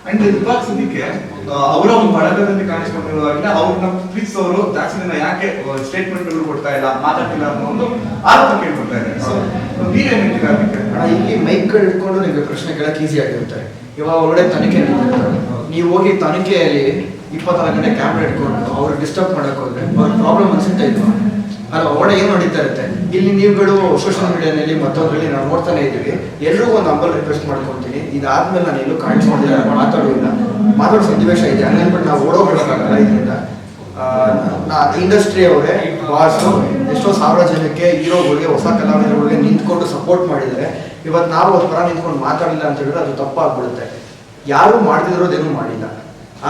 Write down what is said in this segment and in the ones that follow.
And ಇವಾಗ ಸದ್ಯಕ್ಕೆ ಅವರ ಒಂದು ಬಳಗದಲ್ಲಿ ಕಾಣಿಸ್ಕೊಂಡಿರುವಾಗಲೇ ಅವ್ರನ್ನ ಪ್ರೀತಿಸೋರು ಜಾಸ್ತಿ ದಿನ ಯಾಕೆ ಸ್ಟೇಟ್ಮೆಂಟ್ಗಳು ಕೊಡ್ತಾ ಇಲ್ಲ, ಮಾತಾಡ್ತಿಲ್ಲ ಅನ್ನೋ ಒಂದು ಆರೋಪ ಕೇಳ್ಕೊಳ್ತಾ ಇದೆ. ಸೊ ನೀವೇನ್ ಹೇಳ್ತೀರಾ ಅದಕ್ಕೆ? ಇಲ್ಲಿ ಮೈಕ್ಗಳು ಇಟ್ಕೊಂಡು ನಿಮಗೆ ಪ್ರಶ್ನೆ ಕೇಳಕ್ಕೆ ಈಸಿ ಆಗಿರುತ್ತೆ. ಇವಾಗ ಒಳ್ಳೆ ತನಿಖೆ ನಡೀತಾರೆ, ನೀವು ಹೋಗಿ ತನಿಖೆಯಲ್ಲಿ 24 ಗಂಟೆ ಕ್ಯಾಮ್ರಾ ಇಟ್ಕೊಂಡು ಅವ್ರಿಗೆ ಡಿಸ್ಟರ್ಬ್ ಮಾಡಕ್ ಹೋದ್ರೆ ಅವ್ರ ಪ್ರಾಬ್ಲಮ್ ಅನ್ಸುತ್ತೆ ಇಲ್ವಾ? ಅಲ್ಲ, ಒಳ್ಳೆ ಏನು ನಡೀತಾ ಇರುತ್ತೆ. ಇಲ್ಲಿ ನೀವುಗಳು ಸೋಷಿಯಲ್ ಮೀಡಿಯಾನಲ್ಲಿ ಮತ್ತೊಂದ್ರಲ್ಲಿ ನಾವು ನೋಡ್ತಾನೆ ಇದ್ದೀವಿ. ಎಲ್ರಿಗೂ ಒಂದು ಅಂಬಲ್ ರಿಕ್ವೆಸ್ಟ್ ಮಾಡ್ಕೊತೀನಿ, ಇದಾದ್ಮೇಲೆ ನಾನು ಎಲ್ಲೂ ಕಾಣಿಸ್ಕೊಂಡಿಲ್ಲ, ಮಾತಾಡೋ ಸನ್ನಿವೇಶ ಇದೆ, ಹಂಗನ್ಬಿಟ್ಟು ನಾವು ಓಡೋಗ್ಬಿಡೋಕ್ಕಾಗಲ್ಲ. ಇದರಿಂದ ಇಂಡಸ್ಟ್ರಿ ಅವರೇ ಬಾಸು ಎಷ್ಟೋ ಸಾವಿರ ಜನಕ್ಕೆ ಹೀರೋಗಳಿಗೆ, ಹೊಸ ಕಲಾವಿದರುಗಳಿಗೆ ನಿಂತ್ಕೊಂಡು ಸಪೋರ್ಟ್ ಮಾಡಿದ್ದಾರೆ. ಇವತ್ತು ನಾವು ಅವ್ರ ಪರ ನಿಂತ್ಕೊಂಡು ಮಾತಾಡಿಲ್ಲ ಅಂತ ಹೇಳಿದ್ರೆ ಅದು ತಪ್ಪಾಗ್ಬಿಡುತ್ತೆ. ಯಾರು ಮಾಡ್ತಿರೋದೇನು ಮಾಡಿಲ್ಲ,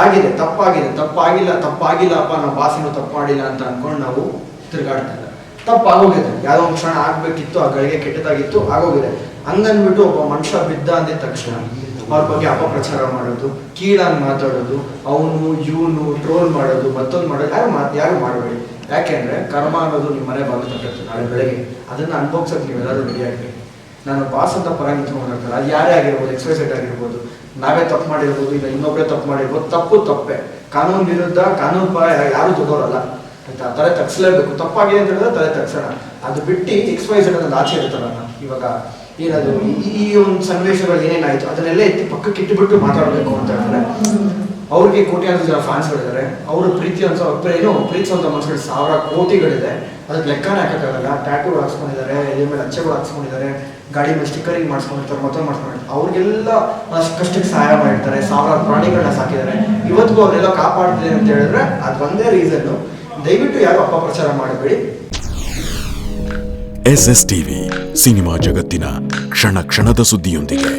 ಆಗಿದೆ, ತಪ್ಪಾಗಿಲ್ಲಪ್ಪ, ನಾವು ಬಾಸಿನೂ ತಪ್ಪು ಮಾಡಿಲ್ಲ ಅಂತ ಅನ್ಕೊಂಡು ನಾವು ತಿರ್ಗಾಡ್ತಿಲ್ಲ. ತಪ್ಪಾಗೋಗಿದೆ, ಯಾವುದೋ ಒಂದು ಕ್ಷಣ ಆಗ್ಬೇಕಿತ್ತು, ಆ ಗಳಿಗೆ ಕೆಟ್ಟದಾಗಿತ್ತು, ಆಗೋಗಿದೆ. ಹಂಗನ್ಬಿಟ್ಟು ಒಬ್ಬ ಮನುಷ್ಯ ಬಿದ್ದ ಅಂದಿದ ತಕ್ಷಣ ಅವ್ರ ಬಗ್ಗೆ ಅಪಪ್ರಚಾರ ಮಾಡೋದು, ಕೀಳಾಗಿ ಮಾತಾಡೋದು, ಅವನು ಇವನು ಟ್ರೋಲ್ ಮಾಡೋದು, ಮತ್ತೊಂದು ಮಾಡೋದು ಯಾರು ಮಾಡಬೇಡಿ. ಯಾಕೆಂದ್ರೆ ಕರ್ಮ ಅನ್ನೋದು ನಿಮ್ಮ ಮನೆ ಬಾಗಿಲು ತಟ್ಟುತ್ತೆ ನಾಳೆ ಬೆಳಗ್ಗೆ. ಅದನ್ನ ಅನುಭವಿಸೋಕೆ ನೀವೆಲ್ಲರೂ ರೆಡಿ ಆಗಬೇಕು. ನಾನು ಬಾಸ್ ಅಂತ ಪರ ನಿಂತ್ಕೊಂಡಿರ್ತಾರೆ, ಅದು ಯಾರೇ ಆಗಿರ್ಬೋದು, XYZ ಆಗಿರ್ಬೋದು, ನಾವೇ ತಪ್ಪು ಮಾಡಿರ್ಬೋದು, ಇಲ್ಲ ಇನ್ನೊಬ್ಬರೇ ತಪ್ಪು ಮಾಡಿರ್ಬೋದು. ತಪ್ಪೆ, ಕಾನೂನು ವಿರುದ್ಧ, ಕಾನೂನು ಪರ ಯಾರು ತಗೋರಲ್ಲ ಆಯ್ತಾ. ತಲೆ ತಗ್ಸ್ಲೇಬೇಕು, ತಪ್ಪಾಗಿದೆ ಅಂತ ಹೇಳಿದ್ರೆ ತಲೆ ತಗ್ಸೋಣ. ಅದು ಬಿಟ್ಟು XYZ ಅನ್ನೋದು ಆಚೆ ಇರ್ತಾರಲ್ಲ, ಇವಾಗ ಏನದು ಈ ಒಂದು ಸನ್ನಿವೇಶಗಳು ಏನೇನಾಯ್ತು ಅದನ್ನೆಲ್ಲ ಎತ್ತಿ ಪಕ್ಕಕ್ಕೆ ಇಟ್ಟುಬಿಟ್ಟು ಮಾತಾಡಬೇಕು ಅಂತ ಹೇಳಿದ್ರೆ ಅವ್ರಿಗೆ ಕೋಟ್ಯಾಂತರ ಜನ ಫ್ಯಾನ್ಸ್ಗಳಿದ್ದಾರೆ. ಅವರು ಪ್ರೀತಿ ಪ್ರೀತಿಸುವಂತ ಮನಸ್ಸುಗಳು ಸಾವಿರ ಕೋಟಿಗಳಿದೆ, ಅದಕ್ಕೆ ಲೆಕ್ಕನೇ ಹಾಕೋಕ್ಕಾಗಲ್ಲ. ಟ್ಯಾಟೂ ಹಾಕ್ಸ್ಕೊಂಡಿದ್ದಾರೆ, ಎದೆ ಮೇಲೆ ಅಚ್ಚೆಗಳು ಹಾಕ್ಸ್ಕೊಂಡಿದ್ದಾರೆ, ಗಾಡಿ ಮೇಲೆ ಸ್ಟಿಕ್ಕರಿಂಗ್ ಮಾಡಿಸ್ಕೊಂಡಿರ್ತಾರೆ, ಮತ್ತೊಂದು ಮಾಡಿಸ್ಕೊಂಡಿರ್ತಾರೆ. ಅವ್ರಿಗೆಲ್ಲ ಕಷ್ಟಕ್ಕೆ ಸಹಾಯ ಮಾಡಿರ್ತಾರೆ, ಸಾವಿರಾರು ಪ್ರಾಣಿಗಳನ್ನ ಸಾಕಿದ್ದಾರೆ. ಇವತ್ತಿಗೂ ಅವರೆಲ್ಲ ಕಾಪಾಡ್ತಿದೆ ಅಂತ ಹೇಳಿದ್ರೆ ಅದು ಒಂದೇ ರೀಸನ್ನು. ದಯವಿಟ್ಟು ಯಾರು ಅಪಪ್ರಚಾರ ಮಾಡಬೇಡಿ. SS TV ಸಿನಿಮಾ ಜಗತ್ತಿನ ಕ್ಷಣ ಕ್ಷಣದ ಸುದ್ದಿಯೊಂದಿಗೆ.